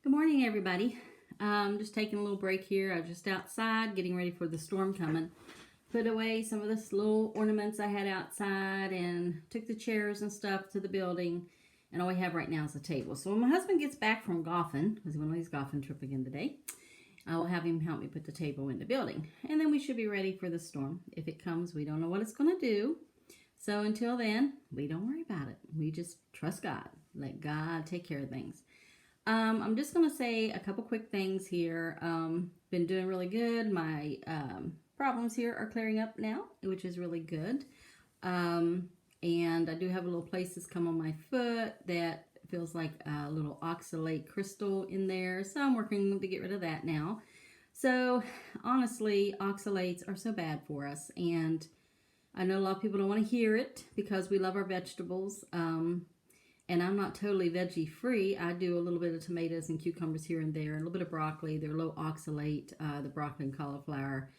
Good morning, everybody. Just taking a little break here. I was just outside getting ready for the storm coming. Put away some of the little ornaments I had outside and took the chairs and stuff to the building. And all we have right now is a table. So when my husband gets back from golfing, because he went on his golfing trip again today, I will have him help me put the table in the building. And then we should be ready for the storm. If it comes, we don't know what it's going to do. So until then, we don't worry about it. We just trust God. Let God take care of things. I'm just going to say a couple quick things here. Been doing really good. My problems here are clearing up now, which is really good. And I do have a little place that's come on my foot that feels like a little oxalate crystal in there. So I'm working to get rid of that now. So honestly, oxalates are so bad for us. And I know a lot of people don't want to hear it because we love our vegetables. And I'm not totally veggie free. I do a little bit of tomatoes and cucumbers here and there, a little bit of broccoli. They're low oxalate, the broccoli and cauliflower.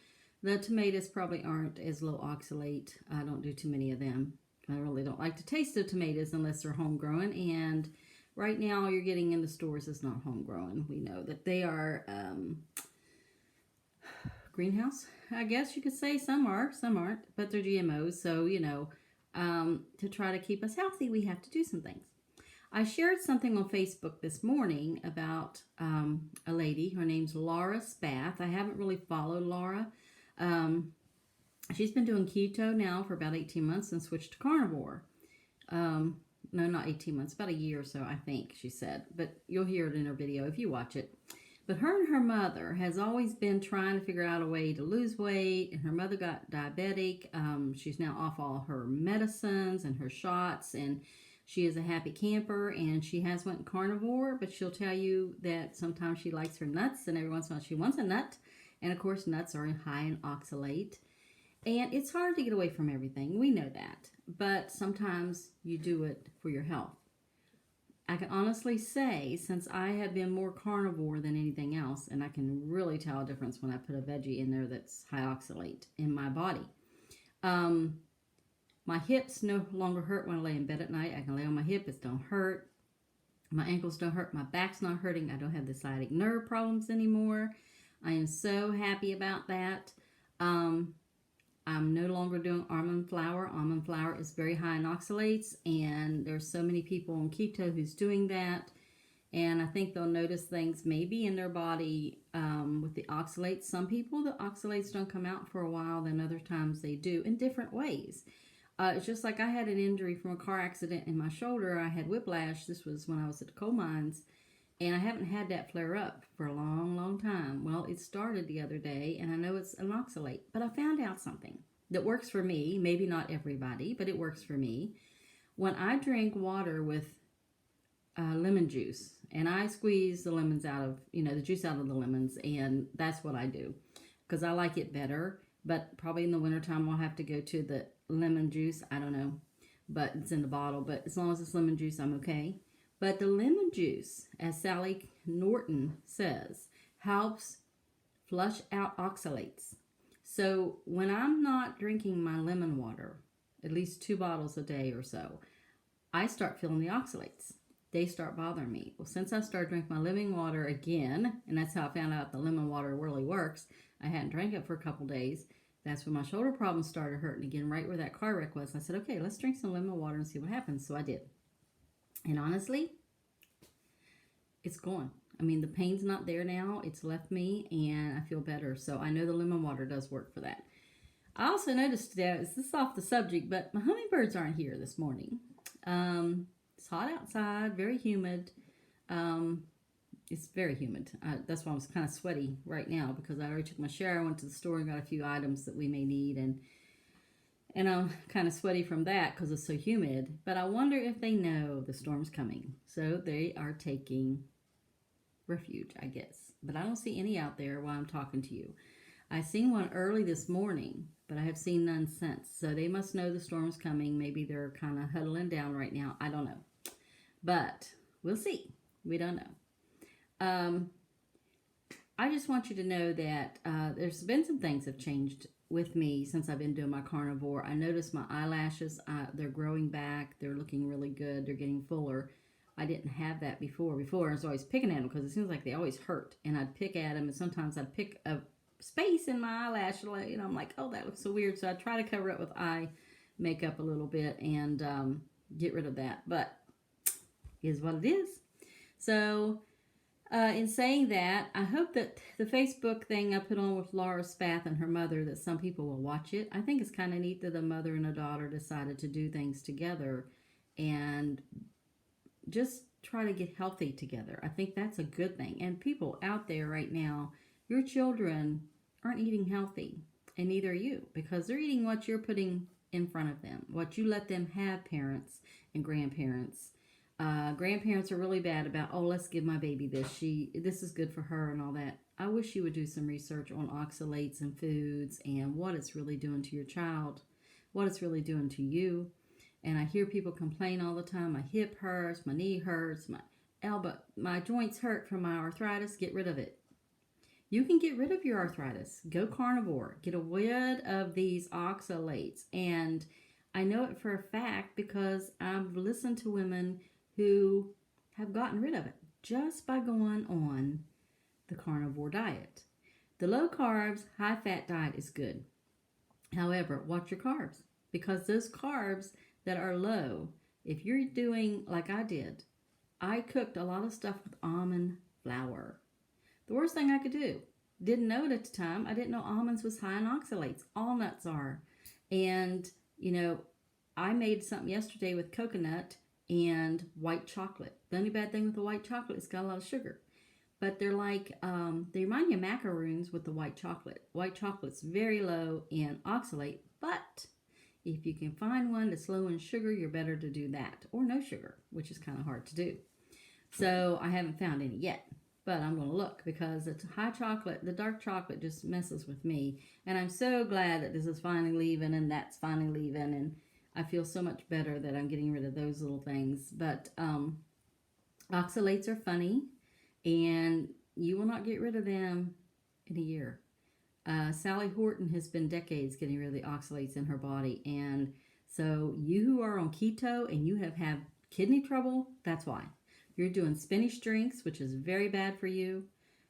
The tomatoes probably aren't as low oxalate. I don't do too many of them. I really don't like the taste of tomatoes unless they're homegrown. And right now, you're getting in the stores is not homegrown. We know that they are greenhouse, I guess you could say. Some are, some aren't, but they're GMOs. So, to try to keep us healthy, we have to do some things. I shared something on Facebook this morning about a lady. Her name's Laura Spath. I haven't really followed Laura. She's been doing keto now for about 18 months and switched to carnivore. No, not 18 months, about a year or so, I think she said. But you'll hear it in her video if you watch it. But her and her mother has always been trying to figure out a way to lose weight. And her mother got diabetic. She's now off all her medicines and her shots, and she is a happy camper, and she has went carnivore, but she'll tell you that sometimes she likes her nuts, and every once in a while she wants a nut. And of course, nuts are high in oxalate. And it's hard to get away from everything. We know that. But sometimes you do it for your health. I can honestly say, since I have been more carnivore than anything else, and I can really tell a difference when I put a veggie in there that's high oxalate in my body. My hips no longer hurt when I lay in bed at night. I can lay on my hip. It don't hurt. My ankles don't hurt. My back's not hurting. I don't have the sciatic nerve problems anymore. I am so happy about that. I'm no longer doing almond flour. Almond flour is very high in oxalates, and there's so many people on keto who's doing that. And I think they'll notice things maybe in their body with the oxalates. Some people, the oxalates don't come out for a while, then other times they do in different ways. It's just like I had an injury from a car accident in my shoulder. I had whiplash. This was when I was at the coal mines. And I haven't had that flare up for a long, long time. Well, it started the other day, and I know it's an oxalate. But I found out something that works for me. Maybe not everybody, but it works for me. When I drink water with lemon juice, and I squeeze the lemons out of, the juice out of the lemons, and that's what I do. Because I like it better. But probably in the wintertime, I'll have to go to the lemon juice. I don't know. But it's in the bottle. But as long as it's lemon juice, I'm okay. But the lemon juice, as Sally Norton says, helps flush out oxalates. So when I'm not drinking my lemon water, at least 2 bottles a day or so, I start feeling the oxalates. They start bothering me. Well, since I started drinking my lemon water again, and that's how I found out the lemon water really works, I hadn't drank it for a couple days. That's when my shoulder problems started hurting again, right where that car wreck was. I said, okay, let's drink some lemon water and see what happens. So I did. And honestly, it's gone. I mean, the pain's not there now. It's left me, and I feel better. So I know the lemon water does work for that. I also noticed that, this is off the subject, but my hummingbirds aren't here this morning. It's hot outside, very humid. It's very humid. That's why I was kind of sweaty right now, because I already took my shower, went to the store and got a few items that we may need, and I'm kind of sweaty from that because it's so humid. But I wonder if they know the storm's coming. So they are taking refuge, I guess. But I don't see any out there while I'm talking to you. I seen one early this morning, but I have seen none since. So they must know the storm's coming. Maybe they're kind of huddling down right now. I don't know. But we'll see. We don't know. I just want you to know that there's been some things that have changed with me since I've been doing my carnivore. I noticed my eyelashes, they're growing back. They're looking really good. They're getting fuller. I didn't have that before. Before I was always picking at them because it seems like they always hurt, and I'd pick at them, and sometimes I'd pick a space in my eyelash, I'm like, oh, that looks so weird. So I try to cover it with eye makeup a little bit and get rid of that. But is what it is. So in saying that, I hope that the Facebook thing I put on with Laura Spath and her mother, that some people will watch it. I think it's kind of neat that a mother and a daughter decided to do things together and just try to get healthy together. I think that's a good thing. And people out there right now, your children aren't eating healthy, and neither are you, because they're eating what you're putting in front of them, what you let them have, parents and grandparents. Grandparents are really bad about, oh, let's give my baby this. This is good for her and all that. I wish you would do some research on oxalates and foods and what it's really doing to your child, what it's really doing to you. And I hear people complain all the time. My hip hurts, my knee hurts, my elbow, my joints hurt from my arthritis. Get rid of it. You can get rid of your arthritis. Go carnivore. Get rid of these oxalates. And I know it for a fact because I've listened to women who have gotten rid of it just by going on the carnivore diet. The low carbs, high fat diet is good. However, watch your carbs, because those carbs that are low, if you're doing like I did, I cooked a lot of stuff with almond flour. The worst thing I could do. Didn't know it at the time. I didn't know almonds was high in oxalates. All nuts are. And, I made something yesterday with coconut and white chocolate. The only bad thing with the white chocolate is it's got a lot of sugar. But they're like, they remind you of macaroons with the white chocolate. White chocolate's very low in oxalate, but if you can find one that's low in sugar, you're better to do that. Or no sugar, which is kind of hard to do. So I haven't found any yet, but I'm going to look, because it's high chocolate, the dark chocolate just messes with me. And I'm so glad that this is finally leaving and that's finally leaving. And I feel so much better that I'm getting rid of those little things. But oxalates are funny, and you will not get rid of them in a year. Sally Horton has been decades getting rid of the oxalates in her body. And so you who are on keto and you have had kidney trouble, that's why. You're doing spinach drinks, which is very bad for you.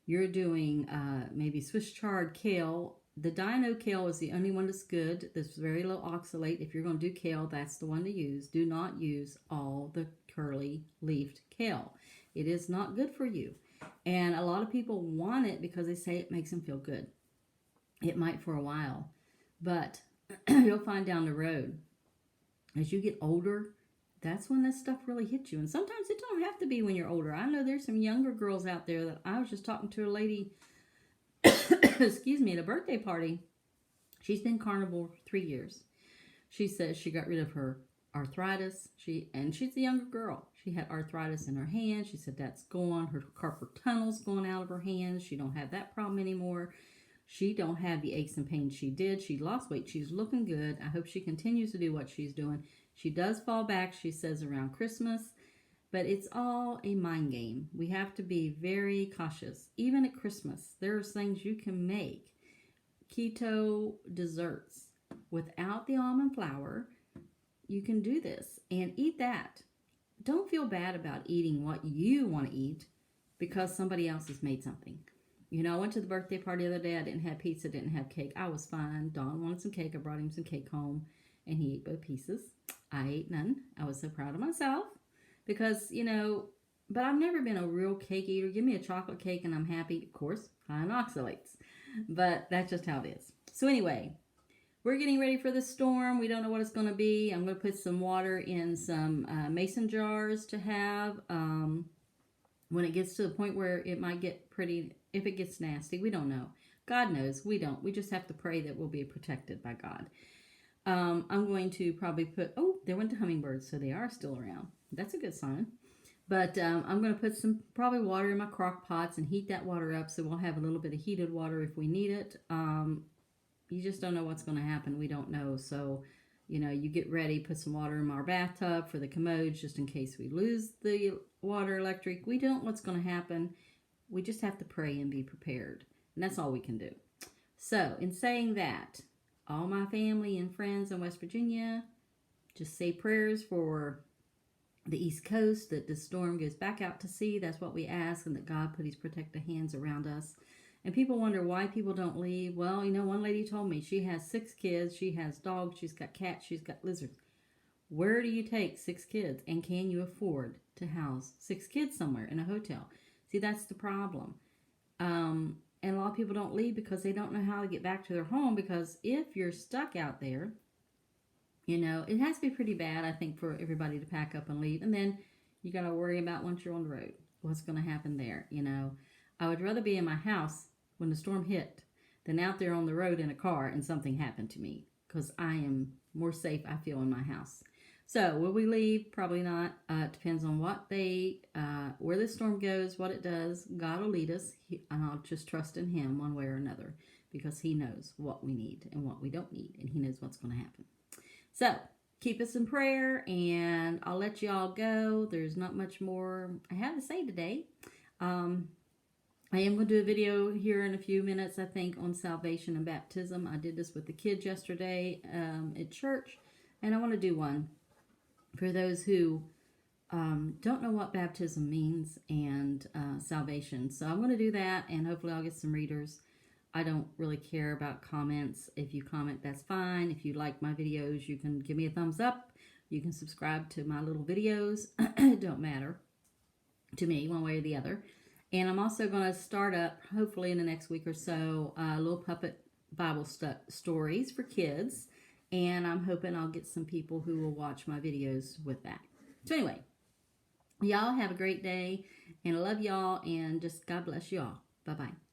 You're doing maybe Swiss chard kale. The dino kale is the only one that's good. There's very low oxalate. If you're going to do kale, that's the one to use. Do not use all the curly leafed kale. It is not good for you. And a lot of people want it because they say it makes them feel good. It might for a while, but you'll find down the road, as you get older, that's when this stuff really hits you. And sometimes it don't have to be when you're older. I know there's some younger girls out there that I was just talking to a lady, excuse me, at a birthday party. She's been carnivore 3 years. She says she got rid of her arthritis. She's a younger girl. She had arthritis in her hand. She said that's gone. Her carpal tunnel's going out of her hands. She don't have that problem anymore. She don't have the aches and pains she did. She lost weight. She's looking good. I hope she continues to do what she's doing. She does fall back, she says, around Christmas. But it's all a mind game. We have to be very cautious. Even at Christmas, there's things you can make. Keto desserts. Without the almond flour, you can do this and eat that. Don't feel bad about eating what you want to eat because somebody else has made something. I went to the birthday party the other day. I didn't have pizza, didn't have cake. I was fine. Don wanted some cake. I brought him some cake home, and he ate both pieces. I ate none. I was so proud of myself because, but I've never been a real cake eater. Give me a chocolate cake and I'm happy. Of course, high in oxalates, but that's just how it is. So anyway, we're getting ready for the storm. We don't know what it's going to be. I'm going to put some water in some mason jars to have when it gets to the point where it might get pretty, if it gets nasty. We don't know. God knows. We don't. We just have to pray that we'll be protected by God. I'm going to probably put, there went the hummingbirds, so they are still around. That's a good sign. But I'm going to put some probably water in my crock pots and heat that water up so we'll have a little bit of heated water if we need it. You just don't know what's going to happen. We don't know. So, you get ready, put some water in our bathtub for the commodes just in case we lose the water electric. We don't know what's going to happen. We just have to pray and be prepared. And that's all we can do. So, in saying that, all my family and friends in West Virginia, just say prayers for the East Coast, that the storm goes back out to sea. That's what we ask, and that God put his protective hands around us. And people wonder why people don't leave. Well, one lady told me she has 6 kids. She has dogs. She's got cats. She's got lizards. Where do you take 6 kids? And can you afford to house 6 kids somewhere in a hotel? See, that's the problem. And a lot of people don't leave because they don't know how to get back to their home. Because if you're stuck out there, it has to be pretty bad, I think, for everybody to pack up and leave. And then you got to worry about once you're on the road, what's going to happen there. I would rather be in my house when the storm hit than out there on the road in a car and something happened to me, because I am more safe, I feel, in my house. So will we leave? Probably not. It depends on where the storm goes, what it does. God will lead us, and I'll just trust in him one way or another, because he knows what we need and what we don't need, and he knows what's going to happen. So keep us in prayer, and I'll let you all go. There's not much more I have to say today. I am going to do a video here in a few minutes, I think, on salvation and baptism. I did this with the kids yesterday at church, and I want to do one for those who don't know what baptism means and salvation. So I'm going to do that, and hopefully I'll get some readers. I don't really care about comments. If you comment, that's fine. If you like my videos, you can give me a thumbs up. You can subscribe to my little videos. It don't matter to me one way or the other. And I'm also going to start up, hopefully in the next week or so, little puppet Bible stories for kids. And I'm hoping I'll get some people who will watch my videos with that. So anyway, y'all have a great day. And I love y'all. And just God bless y'all. Bye-bye.